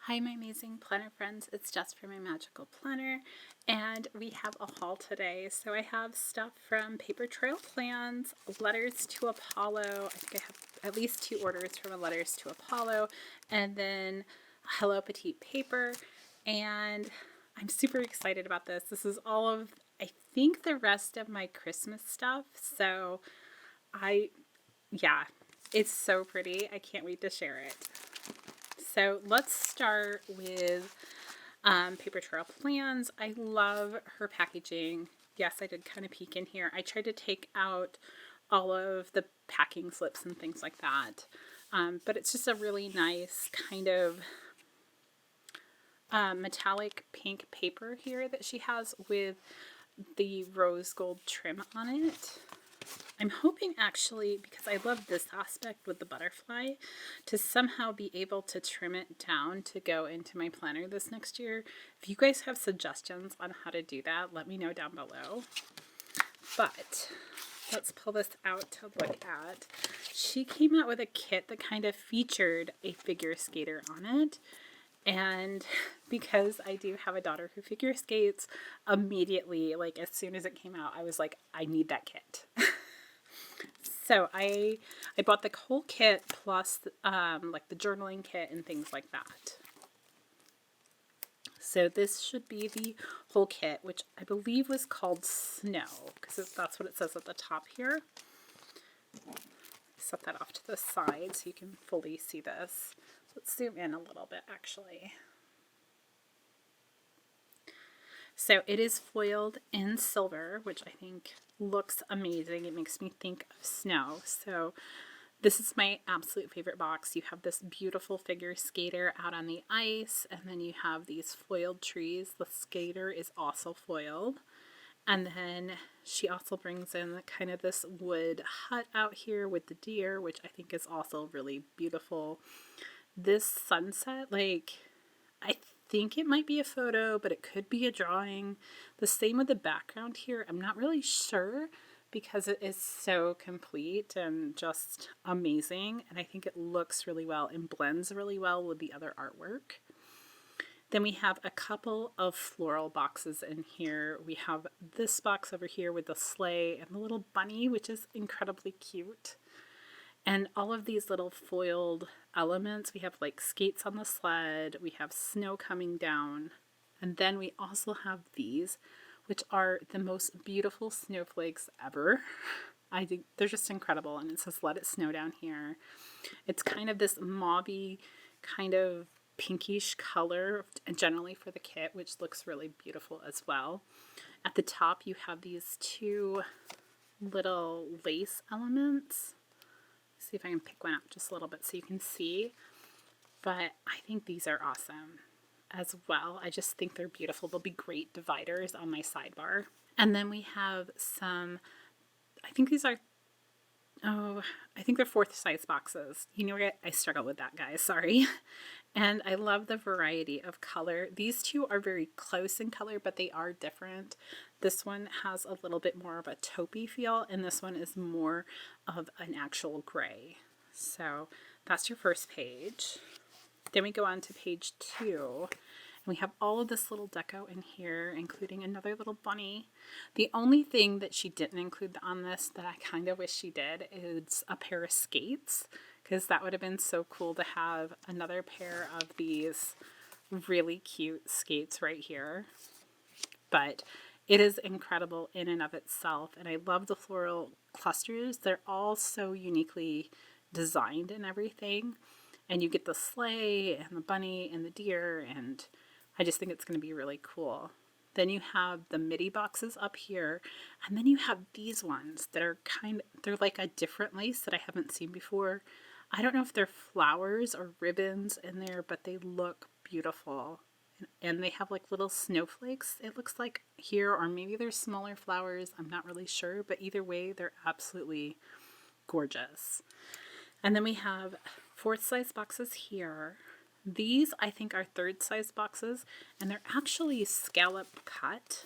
Hi my amazing planner friends, it's Jess from My Magical Planner and we have a haul today. So I have stuff from Paper Trail Plans, Letters to Apollo, I think I have at least 2 orders from a Letters to Apollo, and then Hello Petite Paper, and I'm super excited about this. This is all of, I think, the rest of my Christmas stuff, so yeah, it's so pretty. I can't wait to share it. So let's start with Paper Trail Plans. I love her packaging. Yes, I did kind of peek in here. I tried to take out all of the packing slips and things like that. But it's just a really nice kind of metallic pink paper here that she has with the rose gold trim on it. I'm hoping actually, because I love this aspect with the butterfly, to somehow be able to trim it down to go into my planner this next year. If you guys have suggestions on how to do that, let me know down below. But let's pull this out to look at. She came out with a kit that kind of featured a figure skater on it. And because I do have a daughter who figure skates, immediately, like as soon as it came out, I was like, I need that kit. So I bought the whole kit plus like the journaling kit and things like that. So this should be the whole kit, which I believe was called Snow, because that's what it says at the top here. Set that off to the side so you can fully see this. Let's zoom in a little bit actually. So it is foiled in silver, which I think looks amazing. It makes me think of snow. So this is my absolute favorite box. You have this beautiful figure skater out on the ice, and then you have these foiled trees. The skater is also foiled. And then she also brings in kind of this wood hut out here with the deer, which I think is also really beautiful. This sunset, like, I think it might be a photo, but it could be a drawing. The same with the background here. I'm not really sure because it is so complete and just amazing. And I think it looks really well and blends really well with the other artwork. Then we have a couple of floral boxes in here. We have this box over here with the sleigh and the little bunny, which is incredibly cute. And all of these little foiled elements, we have like skates on the sled, we have snow coming down, and then we also have these, which are the most beautiful snowflakes ever. I think they're just incredible, and it says let it snow down here. It's kind of this mauve-y, kind of pinkish color, generally for the kit, which looks really beautiful as well. At the top you have these 2 little lace elements. See if I can pick one up just a little bit so you can see. But I think these are awesome as well. I just think they're beautiful. They'll be great dividers on my sidebar. And then we have some, I think these are, I think they're 4th size boxes. You know, I struggle with that, guys. Sorry. And I love the variety of color. These 2 are very close in color, but they are different. This one has a little bit more of a taupey feel, and this one is more of an actual gray. So that's your first page. Then we go on to page 2, and we have all of this little deco in here, including another little bunny. The only thing that she didn't include on this that I kind of wish she did is a pair of skates, because that would have been so cool to have another pair of these really cute skates right here. But it is incredible in and of itself, and I love the floral clusters. They're all so uniquely designed and everything, and you get the sleigh and the bunny and the deer, and I just think it's going to be really cool. Then you have the midi boxes up here, and then you have these ones that are they're like a different lace that I haven't seen before. I don't know if they're flowers or ribbons in there, but they look beautiful. And they have like little snowflakes, it looks like here, or maybe they're smaller flowers. I'm not really sure, but either way, they're absolutely gorgeous. And then we have 4th size boxes here. These I think are 3rd size boxes, and they're actually scallop cut.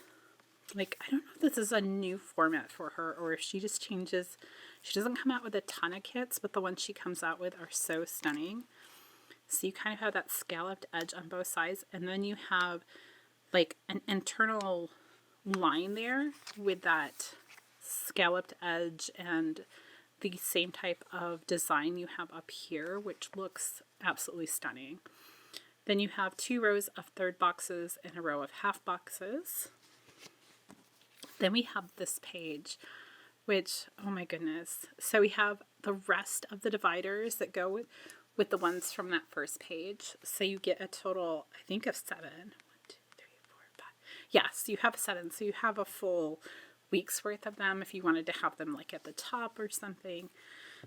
Like, I don't know if this is a new format for her or if she just changes. She doesn't come out with a ton of kits, but the ones she comes out with are so stunning. So you kind of have that scalloped edge on both sides, and then you have like an internal line there with that scalloped edge and the same type of design you have up here, which looks absolutely stunning. Then you have 2 rows of third boxes and a row of half boxes. Then we have this page, which, oh my goodness. So we have the rest of the dividers that go with the ones from that first page. So you get a total, I think, of 7. 1, 2, 3, 4, 5. Yes, you have 7. So you have a full week's worth of them if you wanted to have them like at the top or something.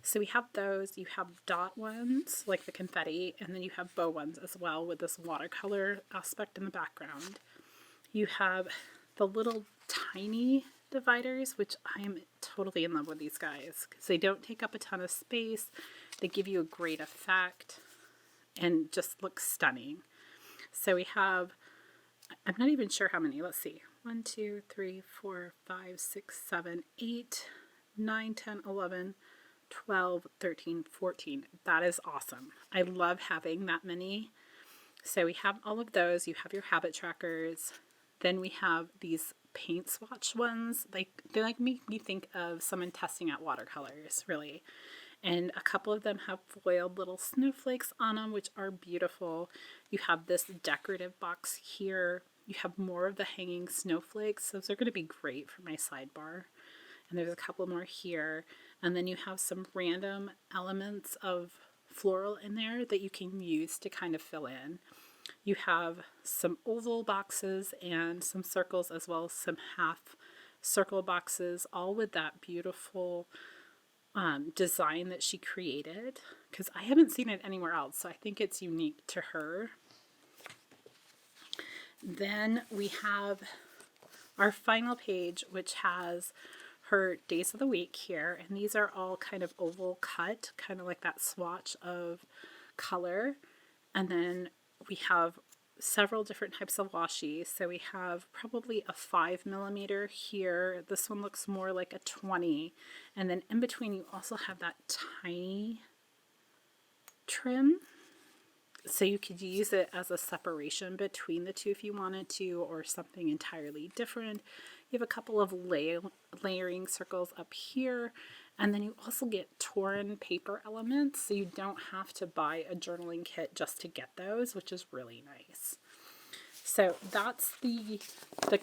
So we have those. You have dot ones, like the confetti, and then you have bow ones as well with this watercolor aspect in the background. You have the little tiny dividers, which I am totally in love with these guys because they don't take up a ton of space. They give you a great effect and just look stunning. So we have, I'm not even sure how many. Let's see. 1, 2, 3, 4, 5, 6, 7, 8, 9, 10, 11, 12, 13, 14. That is awesome. I love having that many. So we have all of those. You have your habit trackers. Then we have these paint swatch ones. They like make me think of someone testing out watercolors, really. And a couple of them have foiled little snowflakes on them, which are beautiful. You have this decorative box here. You have more of the hanging snowflakes. Those are going to be great for my sidebar. And there's a couple more here. And then you have some random elements of floral in there that you can use to kind of fill in. You have some oval boxes and some circles, as well as some half circle boxes, all with that beautiful design that she created, because I haven't seen it anywhere else, so I think it's unique to her. Then we have our final page, which has her days of the week here, and these are all kind of oval cut, kind of like that swatch of color. And then we have several different types of washi. So we have probably a 5mm here. This one looks more like a 20. And then in between you also have that tiny trim. So you could use it as a separation between the two if you wanted to, or something entirely different. You have a couple of layering circles up here. And then you also get torn paper elements, so you don't have to buy a journaling kit just to get those, which is really nice. So that's the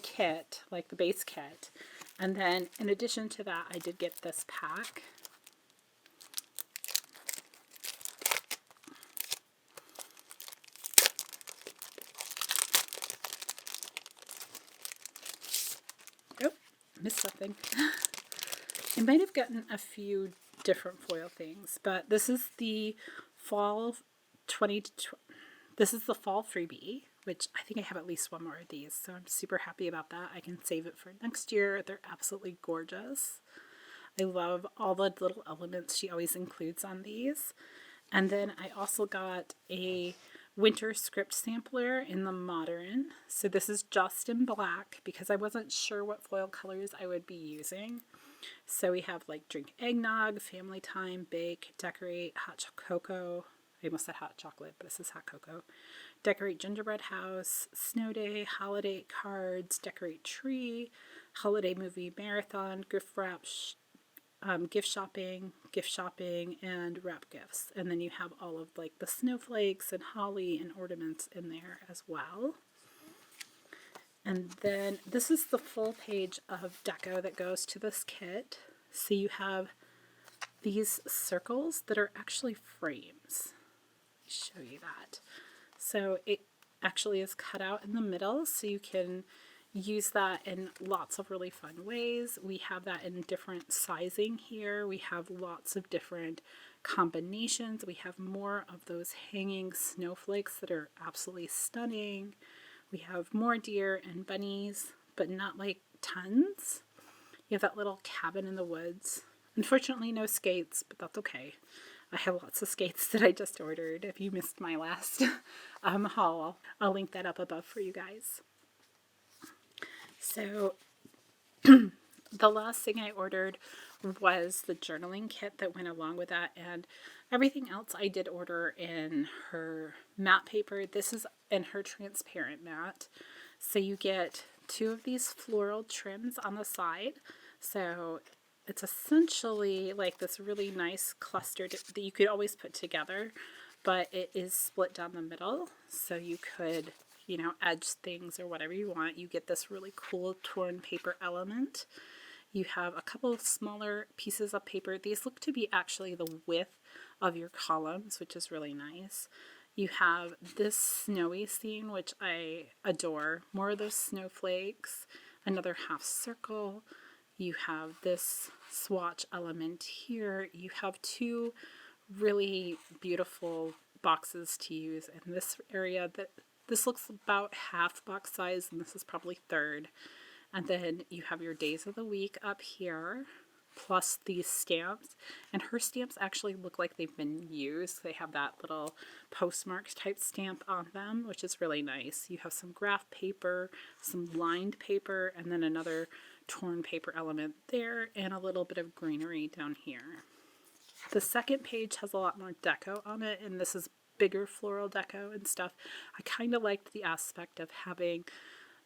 kit, like the base kit. And then in addition to that, I did get this pack. Oh, missed something. I might have gotten a few different foil things, but this is the fall this is the fall freebie, which I think I have at least one more of these, so I'm super happy about that. I can save it for next year. They're absolutely gorgeous. I love all the little elements she always includes on these. And then I also got a winter script sampler in the modern. So this is just in black because I wasn't sure what foil colors I would be using. So we have like drink eggnog, family time, bake, decorate, hot cocoa. I almost said hot chocolate, but this is hot cocoa. Decorate gingerbread house, snow day, holiday cards, decorate tree, holiday movie marathon, gift wrap, gift shopping, and wrap gifts. And then you have all of like the snowflakes and holly and ornaments in there as well. And then this is the full page of deco that goes to this kit. So you have these circles that are actually frames. Let me show you that. So it actually is cut out in the middle, so you can use that in lots of really fun ways. We have that in different sizing here. We have lots of different combinations. We have more of those hanging snowflakes that are absolutely stunning. We have more deer and bunnies, but not like tons. You have that little cabin in the woods. Unfortunately, no skates, but that's okay. I have lots of skates that I just ordered. If you missed my last haul, I'll link that up above for you guys. So the last thing I ordered was the journaling kit that went along with that, and everything else I did order in her matte paper. This is in her transparent matte. So you get 2 of these floral trims on the side. So it's essentially like this really nice cluster that you could always put together, but it is split down the middle. So you could, you know, edge things or whatever you want. You get this really cool torn paper element. You have a couple of smaller pieces of paper. These look to be actually the width of your columns, which is really nice. You have this snowy scene, which I adore. More of those snowflakes, another half circle. You have this swatch element here. You have 2 really beautiful boxes to use in this area. This looks about half box size, and this is probably third. And then you have your days of the week up here, plus these stamps. And her stamps actually look like they've been used. They have that little postmark type stamp on them, which is really nice. You have some graph paper, some lined paper, and then another torn paper element there, and a little bit of greenery down here. The second page has a lot more deco on it, and this is bigger floral deco and stuff. I kind of liked the aspect of having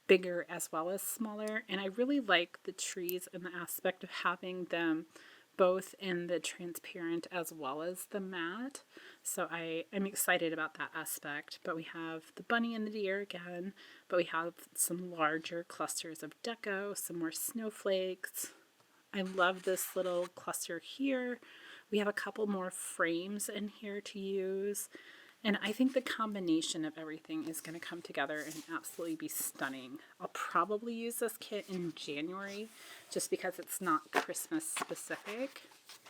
bigger as well as smaller, and I really like the trees and the aspect of having them both in the transparent as well as the matte. So I am excited about that aspect. But we have the bunny and the deer again, but we have some larger clusters of deco, some more snowflakes. I love this little cluster here. We have a couple more frames in here to use. And I think the combination of everything is going to come together and absolutely be stunning. I'll probably use this kit in January just because it's not Christmas specific,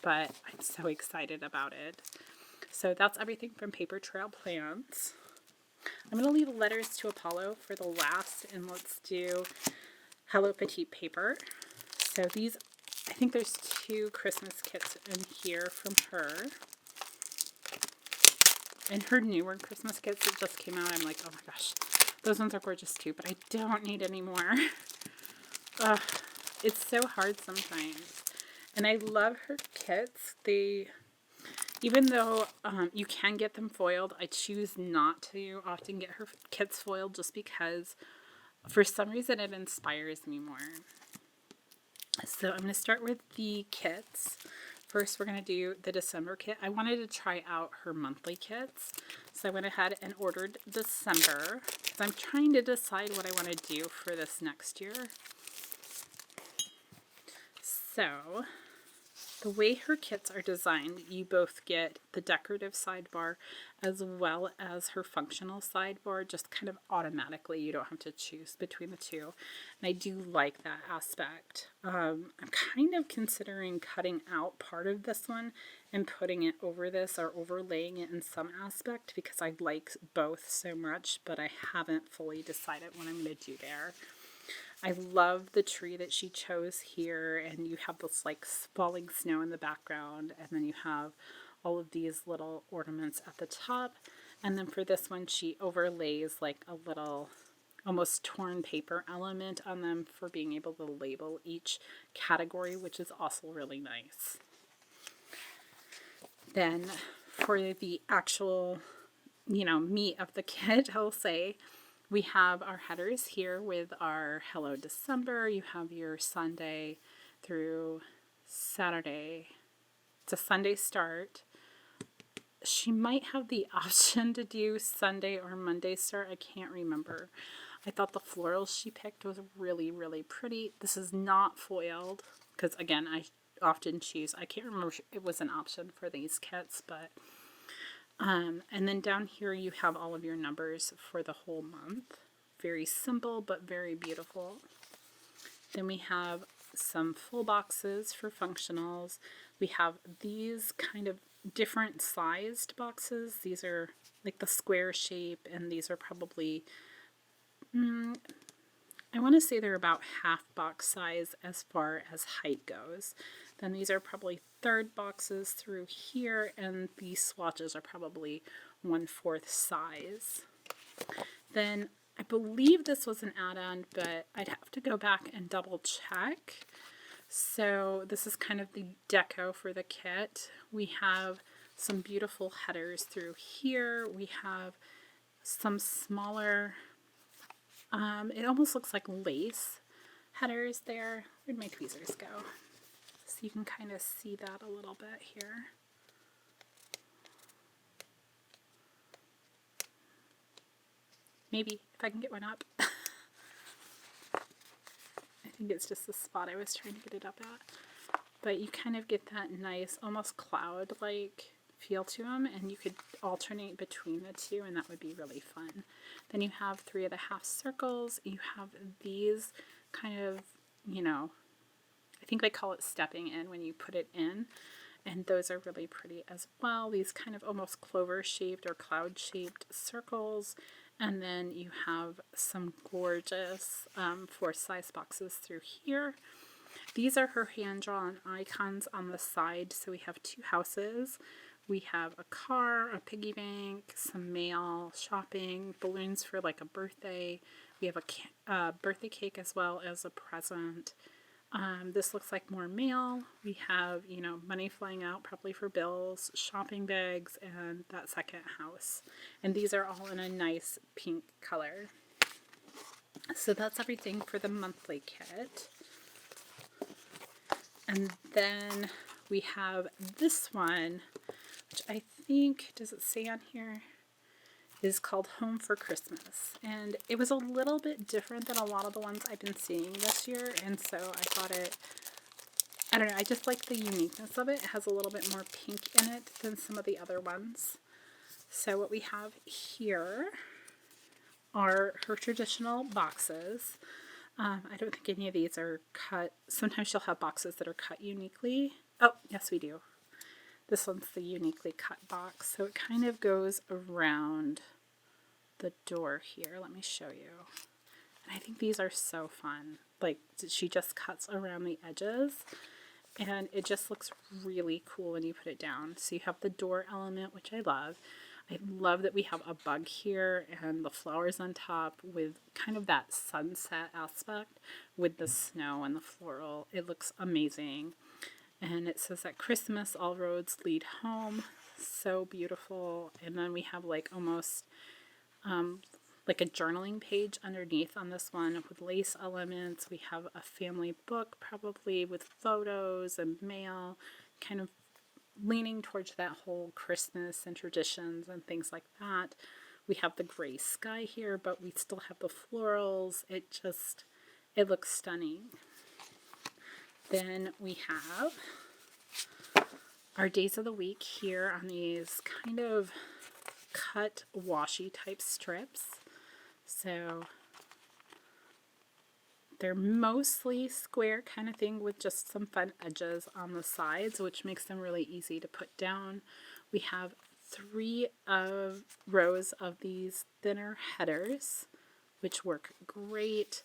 but I'm so excited about it. So that's everything from Paper Trail Plants. I'm going to leave Letters to Apollo for the last, and let's do Hello Petite Paper. So these, I think there's 2 Christmas kits in here from her. And her newer Christmas kits that just came out, I'm like, oh my gosh, those ones are gorgeous too, but I don't need any more. Ugh, it's so hard sometimes. And I love her kits. Even though you can get them foiled, I choose not to often get her kits foiled just because for some reason it inspires me more. So I'm going to start with the kits. First, we're going to do the December kit. I wanted to try out her monthly kits, so I went ahead and ordered December. So I'm trying to decide what I want to do for this next year. So the way her kits are designed, you both get the decorative sidebar as well as her functional sidebar, just kind of automatically. You don't have to choose between the two. And I do like that aspect. I'm kind of considering cutting out part of this one and putting it over this or overlaying it in some aspect because I like both so much, but I haven't fully decided what I'm going to do there. I love the tree that she chose here, and you have this like falling snow in the background, and then you have all of these little ornaments at the top. And then for this one, she overlays like a little almost torn paper element on them for being able to label each category, which is also really nice. Then for the actual, meat of the kit, I'll say, we have our headers here with our Hello December. You have your Sunday through Saturday. It's a Sunday start. She might have the option to do Sunday or Monday start. I can't remember. I thought the florals she picked was really, really pretty. This is not foiled because, again, I often choose. I can't remember if it was an option for these kits, but and then down here you have all of your numbers for the whole month. Very simple, but very beautiful. Then we have some full boxes for functionals. We have these kind of different sized boxes. These are like the square shape, and these are probably, I want to say they're about half box size as far as height goes. Then these are probably third boxes through here, and these swatches are probably 1/4 size. Then I believe this was an add-on, but I'd have to go back and double check. So this is kind of the deco for the kit. We have some beautiful headers through here. We have some smaller, it almost looks like lace headers there. Where'd my tweezers go? So you can kind of see that a little bit here. Maybe if I can get one up. I think it's just the spot I was trying to get it up at. But you kind of get that nice, almost cloud-like feel to them, and you could alternate between the two, and that would be really fun. Then you have 3 1/2 circles. You have these kind of, you know, I think they call it stepping in when you put it in, and those are really pretty as well. These kind of almost clover-shaped or cloud-shaped circles. And then you have some gorgeous 4-size boxes through here. These are her hand-drawn icons on the side. So we have 2 houses. We have a car, a piggy bank, some mail, shopping, balloons for like a birthday. We have a birthday cake as well as a present. This looks like more mail. We have, you know, money flying out probably for bills, shopping bags, and that second house. And these are all in a nice pink color. So that's everything for the monthly kit. And then we have this one, which I think, does it say on here? Is called Home for Christmas, and it was a little bit different than a lot of the ones I've been seeing this year, and so I thought I don't know, I just like the uniqueness of it. It has a little bit more pink in it than some of the other ones. So what we have here are her traditional boxes. I don't think any of these are cut. Sometimes she'll have boxes that are cut uniquely. Oh, yes we do. This one's the uniquely cut box, so it kind of goes around the door here. Let me show you. And I think these are so fun. Like, she just cuts around the edges, and it just looks really cool when you put it down. So you have the door element, which I love. I love that we have a bug here and the flowers on top with kind of that sunset aspect with the snow and the floral. It looks amazing. And it says that Christmas, all roads lead home. So beautiful. And then we have like almost like a journaling page underneath on this one with lace elements. We have a family book probably with photos and mail, kind of leaning towards that whole Christmas and traditions and things like that. We have the gray sky here, but we still have the florals. It looks stunning. Then we have our days of the week here on these kind of cut washi type strips. So they're mostly square kind of thing with just some fun edges on the sides, which makes them really easy to put down. We have 3 rows of these thinner headers, which work great.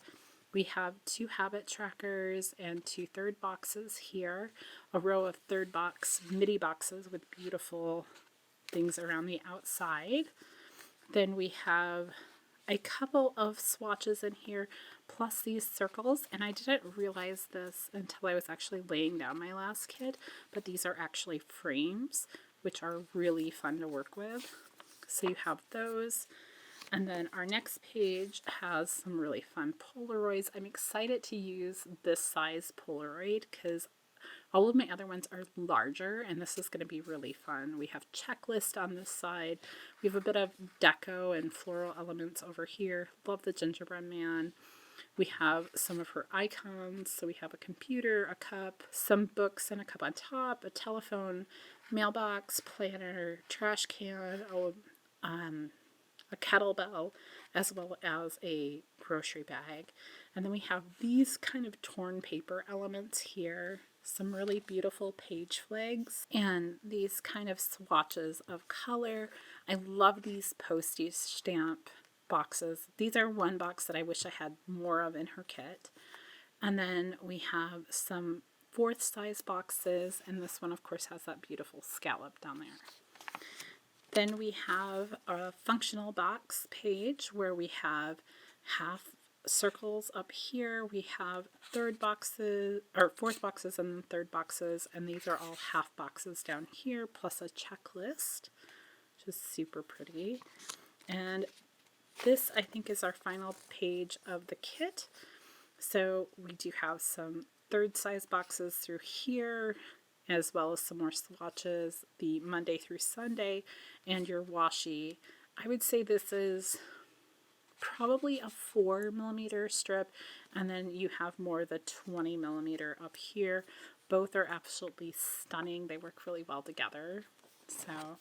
We have 2 habit trackers and 2 third boxes here, a row of third box midi boxes with beautiful things around the outside. Then we have a couple of swatches in here, plus these circles, and I didn't realize this until I was actually laying down my last kit, but these are actually frames, which are really fun to work with. So you have those. And then our next page has some really fun Polaroids. I'm excited to use this size Polaroid because all of my other ones are larger, and this is going to be really fun. We have checklist on this side. We have a bit of deco and floral elements over here. Love the gingerbread man. We have some of her icons. So we have a computer, a cup, some books and a cup on top, a telephone, mailbox, planner, trash can, a kettlebell, as well as a grocery bag. And then we have these kind of torn paper elements here, some really beautiful page flags, and these kind of swatches of color. I love these postage stamp boxes. These are one box that I wish I had more of in her kit. And then we have some 4th size boxes, and this one of course has that beautiful scallop down there. Then we have a functional box page where we have half circles up here. We have third boxes, or fourth boxes and then third boxes, and these are all half boxes down here, plus a checklist, which is super pretty. And this, I think, is our final page of the kit. So we do have some third size boxes through here, as well as some more swatches, the Monday through Sunday, and your washi. I would say this is probably a 4mm strip, and then you have more the 20mm up here. Both are absolutely stunning. They work really well together. So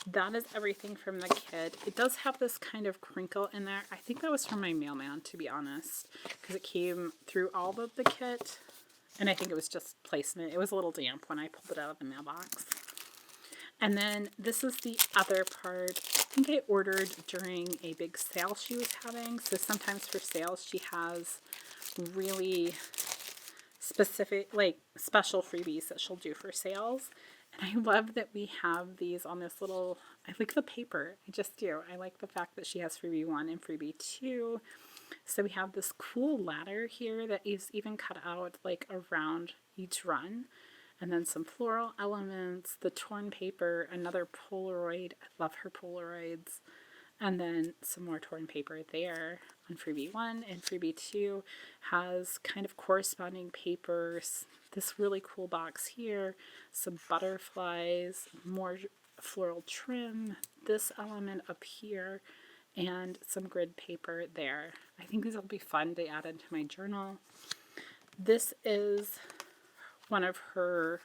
that is everything from the kit. It does have this kind of crinkle in there. I think that was from my mailman, to be honest, because it came through all of the kit, and I think it was just placement. It was a little damp when I pulled it out of the mailbox. And then this is the other part. I think I ordered during a big sale she was having. So sometimes for sales she has really specific, like special freebies that she'll do for sales. And I love that we have these on this little, I like the paper. I just do. I like the fact that she has freebie 1 and freebie 2. So we have this cool ladder here that is even cut out like around each run. And then some floral elements, the torn paper, another Polaroid. I love her Polaroids. And then some more torn paper there on freebie 1. And freebie 2 has kind of corresponding papers. This really cool box here. Some butterflies, more floral trim, this element up here, and some grid paper there. I think these will be fun to add into my journal. This is one of her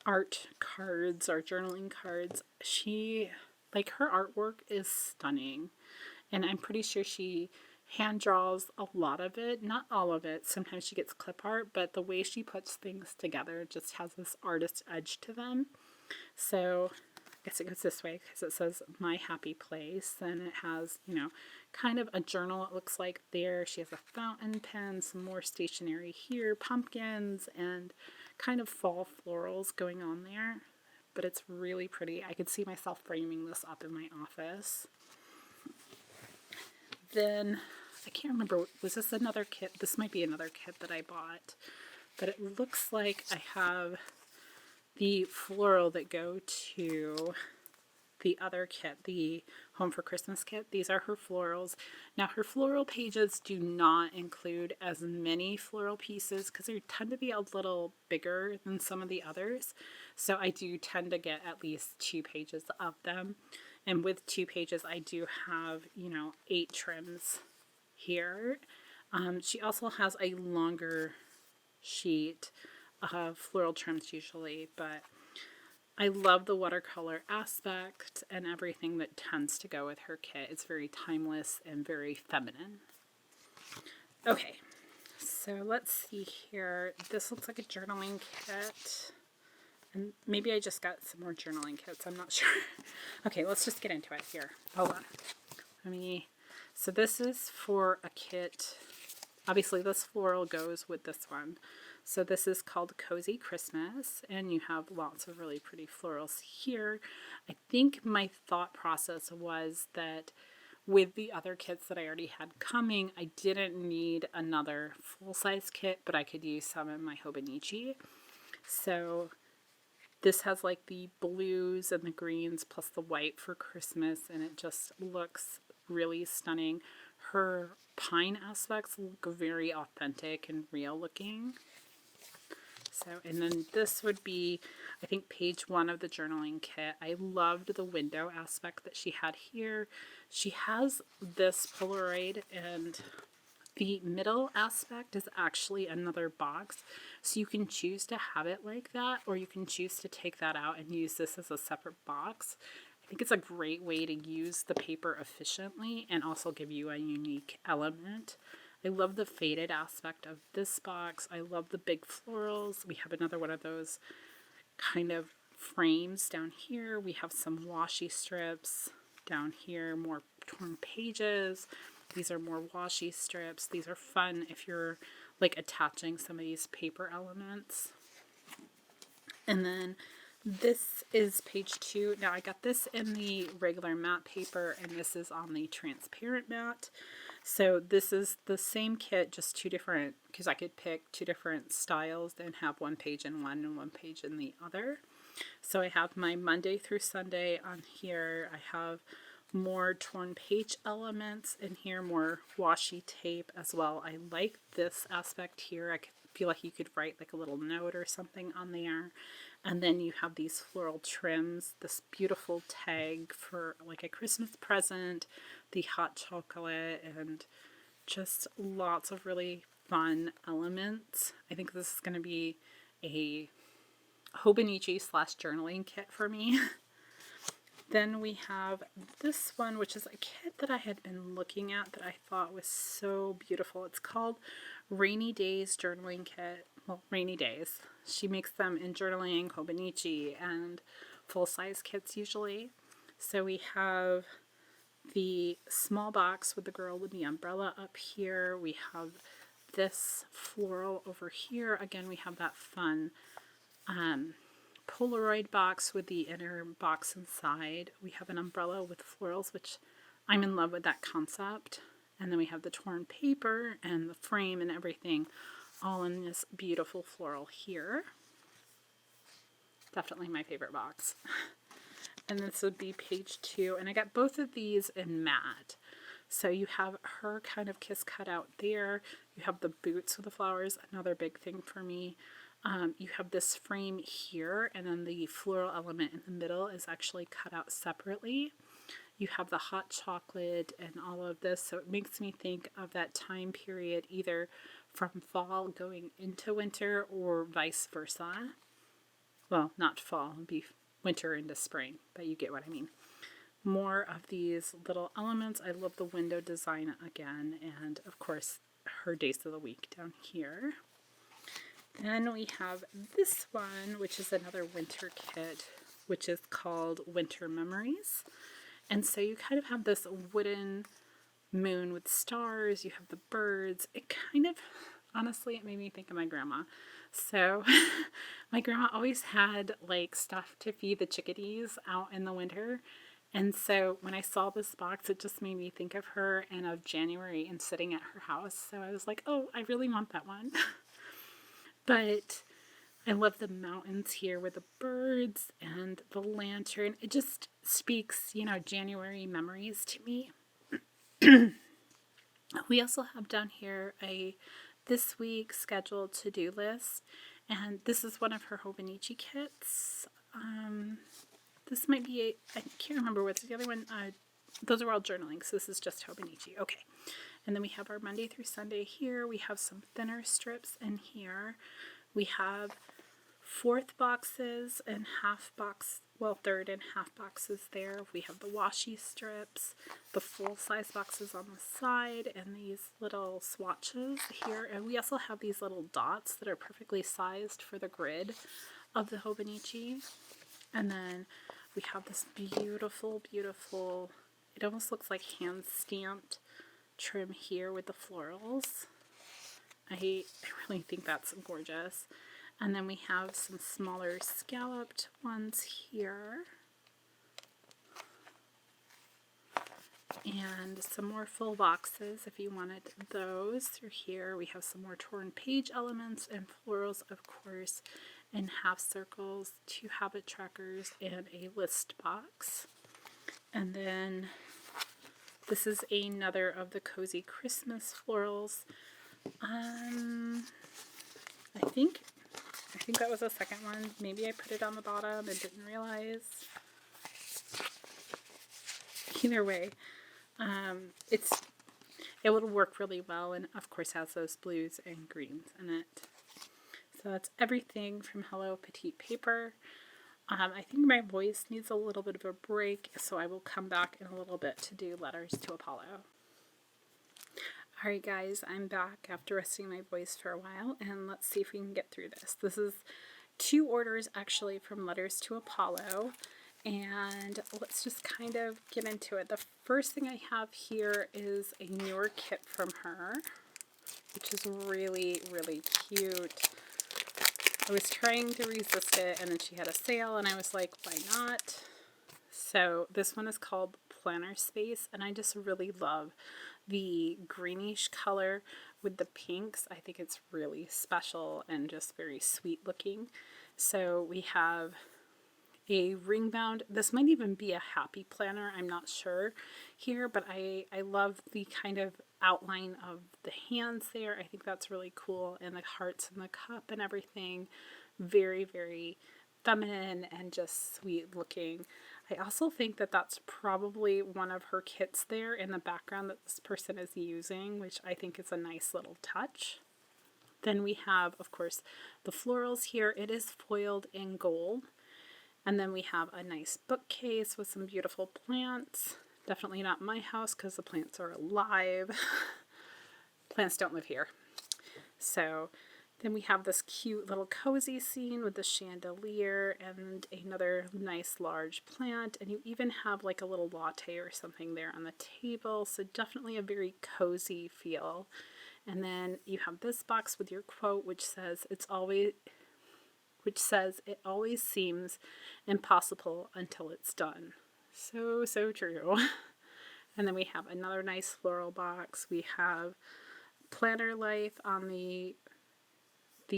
art cards or journaling cards. She, like, her artwork is stunning, and I'm pretty sure she hand draws a lot of it, not all of it. Sometimes she gets clip art, but the way she puts things together just has this artist edge to them. So I guess it goes this way because it says my happy place, and it has, you know, kind of a journal it looks like there. She has a fountain pen, some more stationery here, pumpkins, and kind of fall florals going on there. But it's really pretty. I could see myself framing this up in my office. Then, I can't remember, was this another kit? This might be another kit that I bought. But it looks like I have the floral that go to the other kit, the Home for Christmas kit. These are her florals. Now, her floral pages do not include as many floral pieces because they tend to be a little bigger than some of the others. So I do tend to get at least 2 pages of them. And with 2 pages, I do have, you know, 8 trims here. She also has a longer sheet of floral trims usually, but I love the watercolor aspect and everything that tends to go with her kit. It's very timeless and very feminine. Okay, so let's see here. This looks like a journaling kit. And maybe I just got some more journaling kits. I'm not sure. Okay, let's just get into it here. Hold on. So this is for a kit. Obviously, this floral goes with this one. So this is called Cozy Christmas, and you have lots of really pretty florals here. I think my thought process was that with the other kits that I already had coming, I didn't need another full-size kit, but I could use some in my honocichi. So this has like the blues and the greens plus the white for Christmas, and it just looks really stunning. Her pine aspects look very authentic and real looking. So, and then this would be, I think, page 1 of the journaling kit. I loved the window aspect that she had here. She has this Polaroid, and the middle aspect is actually another box. So you can choose to have it like that, or you can choose to take that out and use this as a separate box. I think it's a great way to use the paper efficiently and also give you a unique element. I love the faded aspect of this box. I love the big florals. We have another one of those kind of frames down here. We have some washi strips down here, more torn pages. These are more washi strips. These are fun if you're like attaching some of these paper elements. And then This is page 2. Now I got this in the regular matte paper and this is on the transparent matte. So this is the same kit, just two different, because I could pick two different styles and have one page in one and one page in the other. So I have my Monday through Sunday on here. I have more torn page elements in here, more washi tape as well. I like this aspect here. I feel like you could write like a little note or something on there. And then you have these floral trims, this beautiful tag for like a Christmas present, the hot chocolate, and just lots of really fun elements. I think this is going to be a honocichi / journaling kit for me. Then we have this one, which is a kit that I had been looking at that I thought was so beautiful. It's called Rainy Days Journaling Kit. Well, Rainy Days. She makes them in journaling, honocichi, and full-size kits usually. So we have the small box with the girl with the umbrella up here. We have this floral over here. Again, we have that fun Polaroid box with the inner box inside. We have an umbrella with florals, which I'm in love with that concept. And then we have the torn paper and the frame and everything all in this beautiful floral here. Definitely my favorite box. And this would be page 2. And I got both of these in matte. So you have her kind of kiss cut out there. You have the boots with the flowers, another big thing for me. You have this frame here, and then the floral element in the middle is actually cut out separately. You have the hot chocolate and all of this, so it makes me think of that time period either from fall going into winter or vice versa. Well, not fall, it'd be winter into spring, but you get what I mean. More of these little elements. I love the window design again, and of course her days of the week down here. Then we have this one, which is another winter kit, which is called Winter Memories. And so you kind of have this wooden moon with stars. You have the birds. It kind of, honestly, it made me think of my grandma. So my grandma always had like stuff to feed the chickadees out in the winter. And so when I saw this box, it just made me think of her and of January and sitting at her house. So I was like, oh, I really want that one. But I love the mountains here with the birds and the lantern. It just speaks, January memories to me. We also have down here a this week scheduled to-do list. And this is one of her honocichi kits. This might be I can't remember what's the other one. Those are all journaling, so this is just honocichi. Okay. And then we have our Monday through Sunday here. We have some thinner strips in here. We have fourth boxes and third and half boxes there. We have the washi strips, the full-size boxes on the side, and these little swatches here. And we also have these little dots that are perfectly sized for the grid of the honocichi. And then we have this beautiful, beautiful, it almost looks like hand-stamped trim here with the florals. I really think that's gorgeous. And then we have some smaller scalloped ones here. And some more full boxes if you wanted those. Through here we have some more torn page elements and florals, of course, and half circles, 2 habit trackers, and a list box. And then this is another of the cozy Christmas florals. I think that was the second one. Maybe I put it on the bottom and didn't realize. Either way, it will work really well, and of course has those blues and greens in it. So that's everything from Hello Petite Paper. I think my voice needs a little bit of a break, so I will come back in a little bit to do Letters to Apollo. Alright guys, I'm back after resting my voice for a while, and let's see if we can get through this. This is 2 orders actually from Letters to Apollo, and let's just kind of get into it. The first thing I have here is a newer kit from her, which is really, really cute. I was trying to resist it, and then she had a sale, and I was like, why not? So this one is called Planner Space, and I just really love the greenish color with the pinks. I think it's really special and just very sweet looking. So we have a ring bound. This might even be a happy planner, I'm not sure here, but I love the kind of outline of the hands there. I think that's really cool, and the hearts and the cup and everything. Very, very feminine and just sweet looking. I also think that that's probably one of her kits there in the background that this person is using, which I think is a nice little touch. Then we have, of course, the florals here. It is foiled in gold. And then we have a nice bookcase with some beautiful plants. Definitely not my house because the plants are alive. Plants don't live here. So then we have this cute little cozy scene with the chandelier and another nice large plant. And you even have like a little latte or something there on the table. So definitely a very cozy feel. And then you have this box with your quote, which says it always seems impossible until it's done. So, so true. And then we have another nice floral box. We have Planner Life on the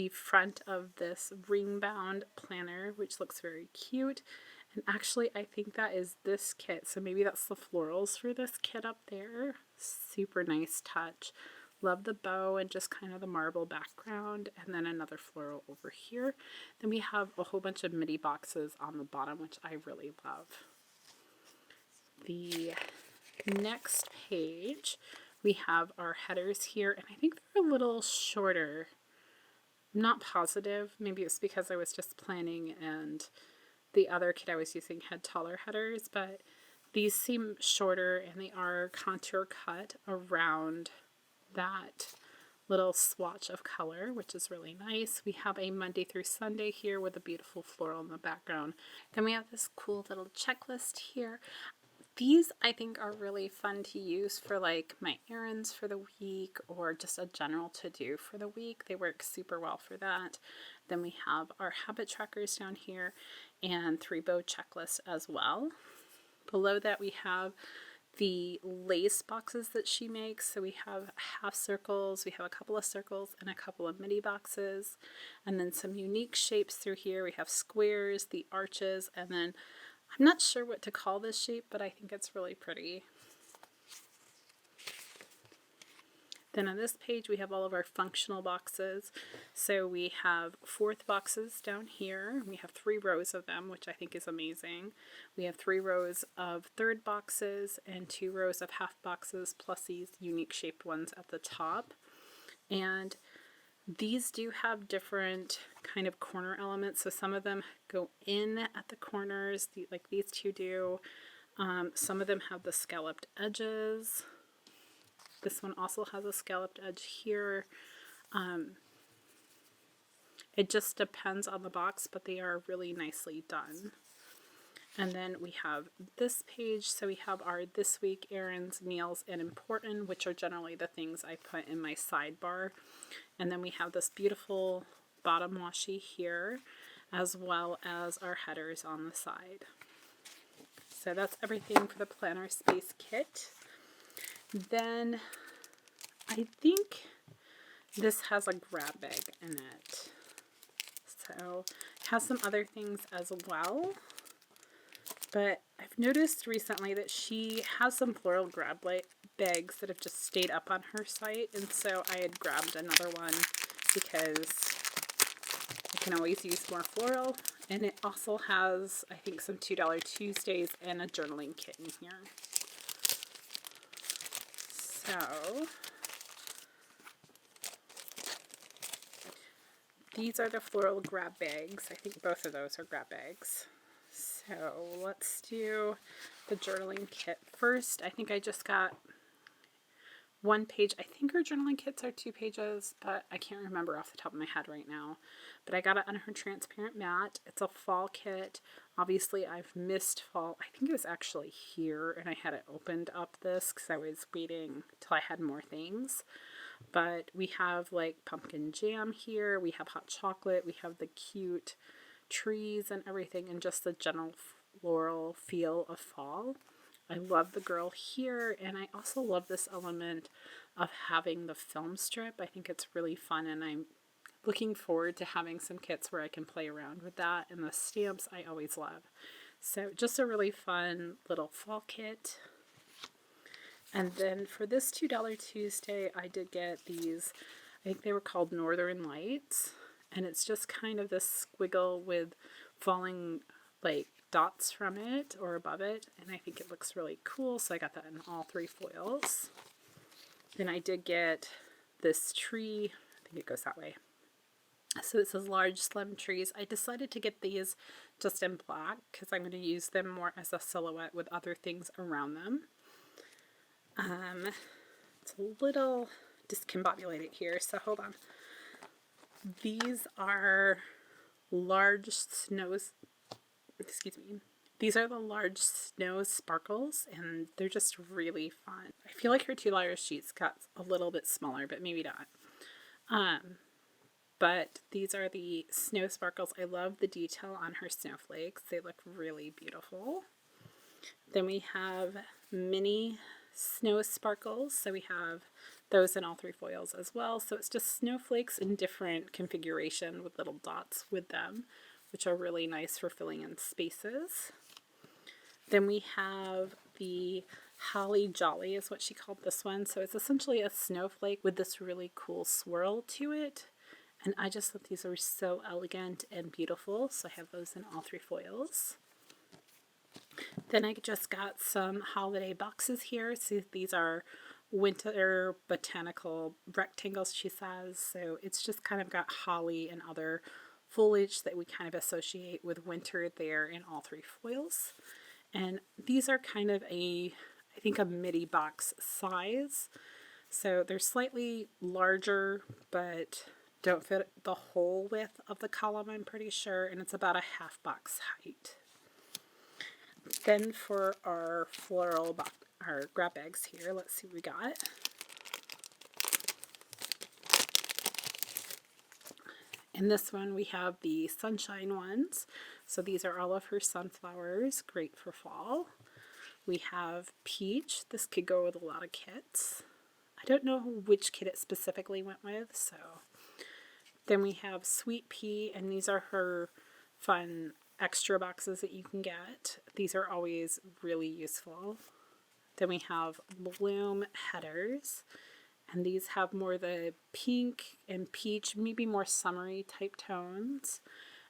front of this ring bound planner, which looks very cute. And actually, I think that is this kit. So maybe that's the florals for this kit up there. Super nice touch. Love the bow and just kind of the marble background, and then another floral over here. Then we have a whole bunch of midi boxes on the bottom, which I really love. The next page, we have our headers here, and I think they're a little shorter. I'm not positive. Maybe it's because I was just planning and the other kit I was using had taller headers, but these seem shorter and they are contour cut around that little swatch of color, which is really nice. We have a Monday through Sunday here with a beautiful floral in the background. Then we have this cool little checklist here. These I think are really fun to use for like my errands for the week or just a general to-do for the week. They work super well for that. Then we have our habit trackers down here and 3-bow checklist as well. Below that we have the lace boxes that she makes. So we have half circles, we have a couple of circles and a couple of midi boxes, and then some unique shapes through here. We have squares, the arches, and then I'm not sure what to call this shape, but I think it's really pretty. Then on this page we have all of our functional boxes. So we have fourth boxes down here. We have 3 rows of them, which I think is amazing. We have 3 rows of third boxes and 2 rows of half boxes, plus these unique shaped ones at the top. And these do have different kind of corner elements. So some of them go in at the corners, like these 2 do. Some of them have the scalloped edges. This one also has a scalloped edge here. It just depends on the box, but they are really nicely done. And then we have this page. So we have our this week errands, meals, and important, which are generally the things I put in my sidebar. And then we have this beautiful bottom washi here, as well as our headers on the side. So that's everything for the Planner Space kit. Then I think this has a grab bag in it. So it has some other things as well. But I've noticed recently that she has some floral grab bags that have just stayed up on her site. And so I had grabbed another one because I can always use more floral. And it also has, I think, some $2 Tuesdays and a journaling kit in here. So these are the floral grab bags. I think both of those are grab bags. So let's do the journaling kit first. I think I just got 1 page. I think her journaling kits are 2 pages, but I can't remember off the top of my head right now. But I got it on her transparent mat. It's a fall kit. Obviously, I've missed fall. I think it was actually here, and I had it opened up this because I was waiting till I had more things. But we have like pumpkin jam here, we have hot chocolate, we have the cute trees and everything, and just the general floral feel of fall. I love the girl here, and I also love this element of having the film strip. I think it's really fun, and I'm looking forward to having some kits where I can play around with that, and the stamps I always love. So just a really fun little fall kit. And then for this $2 Tuesday, I did get these, I think they were called Northern Lights, and it's just kind of this squiggle with falling like dots from it or above it, and I think it looks really cool, so I got that in all 3 foils. Then I did get this tree, I think it goes that way. So it says large slim trees. I decided to get these just in black because I'm going to use them more as a silhouette with other things around them. It's a little discombobulated here, so hold on. These are large snows, excuse me. These are the large snow sparkles, and they're just really fun. I feel like her $2 sheets got a little bit smaller, but maybe not. But these are the snow sparkles. I love the detail on her snowflakes. They look really beautiful. Then we have mini snow sparkles. So we have those in all 3 foils as well. So it's just snowflakes in different configuration with little dots with them, which are really nice for filling in spaces. Then we have the Holly Jolly is what she called this one. So it's essentially a snowflake with this really cool swirl to it. And I just thought these are so elegant and beautiful. So I have those in all 3 foils. Then I just got some holiday boxes here. So these are winter botanical rectangles, she says. So it's just kind of got holly and other foliage that we kind of associate with winter there in all 3 foils. And these are kind of I think a midi box size. So they're slightly larger, but don't fit the whole width of the column, I'm pretty sure, and it's about a half box height. Then for our floral our grab bags here, let's see what we got. In this one we have the sunshine ones. So these are all of her sunflowers, great for fall. We have peach. This could go with a lot of kits. I don't know which kit it specifically went with, so. Then we have sweet pea, and these are her fun extra boxes that you can get. These are always really useful. Then we have bloom headers, and these have more the pink and peach, maybe more summery type tones.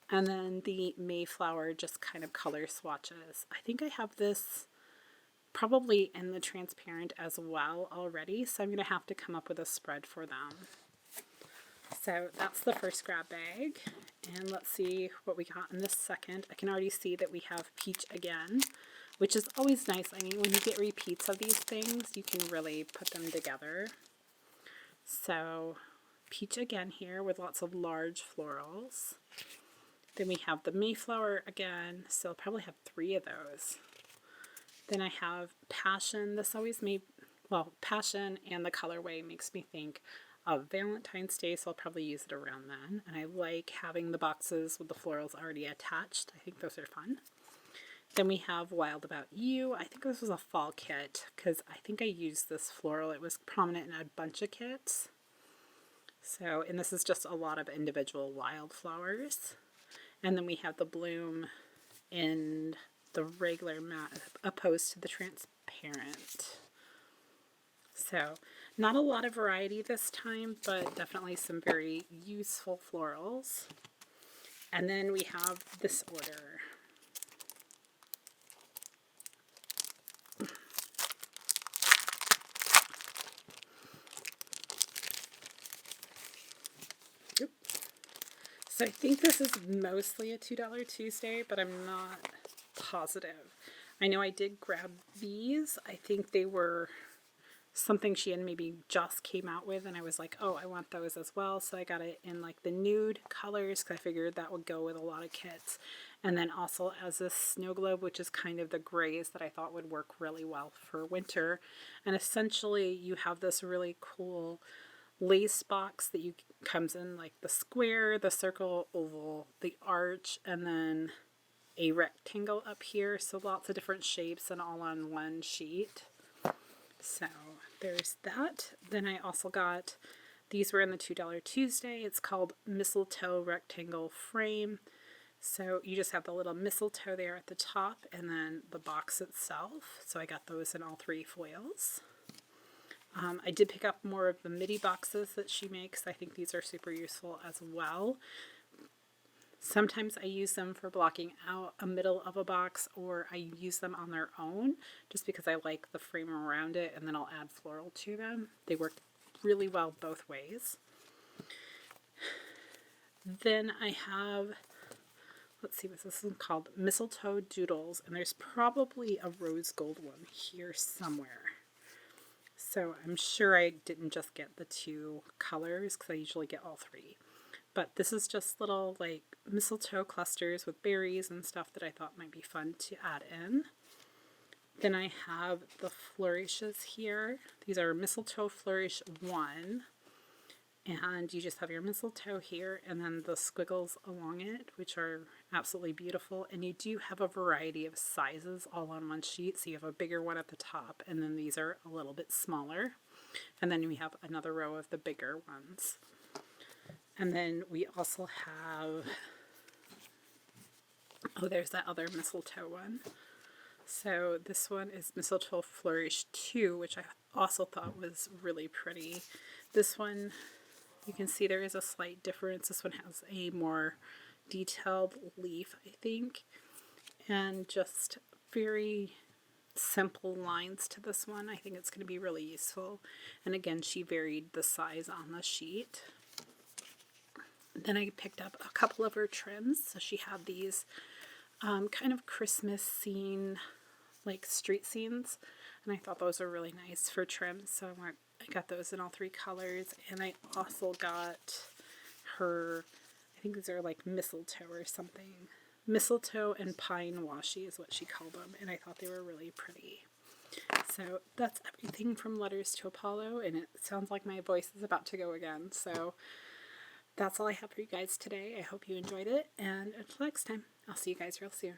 And then the Mayflower just kind of color swatches. I think I have this probably in the transparent as well already, so I'm going to have to come up with a spread for them. So that's the first grab bag, and let's see what we got in this second. I can already see that we have peach again, which is always nice. I mean, when you get repeats of these things, you can really put them together. So peach again here with lots of large florals. Then we have the Mayflower again, so I'll probably have 3 of those. Then I have passion. This always made, well, passion and the colorway makes me think of Valentine's Day, so I'll probably use it around then. And I like having the boxes with the florals already attached. I think those are fun. Then we have Wild About You. I think this was a fall kit because I think I used this floral. It was prominent in a bunch of kits. So, and this is just a lot of individual wildflowers. And then we have the bloom in the regular matte opposed to the transparent. So not a lot of variety this time, but definitely some very useful florals. And then we have this order. So I think this is mostly a $2 Tuesday, but I'm not positive. I know I did grab these. I think they were something she had maybe just came out with, and I was like, oh, I want those as well. So I got it in like the nude colors because I figured that would go with a lot of kits. And then also as this snow globe, which is kind of the grays that I thought would work really well for winter. And essentially you have this really cool lace box that you comes in like the square, the circle, oval, the arch, and then a rectangle up here. So lots of different shapes and all on one sheet. So there's that. Then I also got, these were in the $2 Tuesday. It's called Mistletoe Rectangle Frame. So you just have the little mistletoe there at the top and then the box itself. So I got those in all 3 foils. I did pick up more of the midi boxes that she makes. I think these are super useful as well. Sometimes I use them for blocking out a middle of a box, or I use them on their own just because I like the frame around it, and then I'll add floral to them. They work really well both ways. Then I have, let's see what this is called, Mistletoe Doodles, and there's probably a rose gold one here somewhere. So I'm sure I didn't just get the 2 colors because I usually get all 3. But this is just little like mistletoe clusters with berries and stuff that I thought might be fun to add in. Then I have the flourishes here. These are Mistletoe Flourish 1. And you just have your mistletoe here and then the squiggles along it, which are absolutely beautiful. And you do have a variety of sizes all on one sheet. So you have a bigger one at the top, and then these are a little bit smaller. And then we have another row of the bigger ones. And then we also have, oh, there's that other mistletoe one. So this one is Mistletoe Flourish 2, which I also thought was really pretty. This one, you can see there is a slight difference. This one has a more detailed leaf, I think, and just very simple lines to this one. I think it's going to be really useful. And again, she varied the size on the sheet. Then I picked up a couple of her trims. So she had these kind of Christmas scene, like street scenes, and I thought those were really nice for trims. So I got those in all 3 colors, and I also got her, I think these are like mistletoe or something. Mistletoe and pine washi is what she called them, and I thought they were really pretty. So that's everything from Letters to Apollo, and it sounds like my voice is about to go again. So that's all I have for you guys today. I hope you enjoyed it, and until next time, I'll see you guys real soon.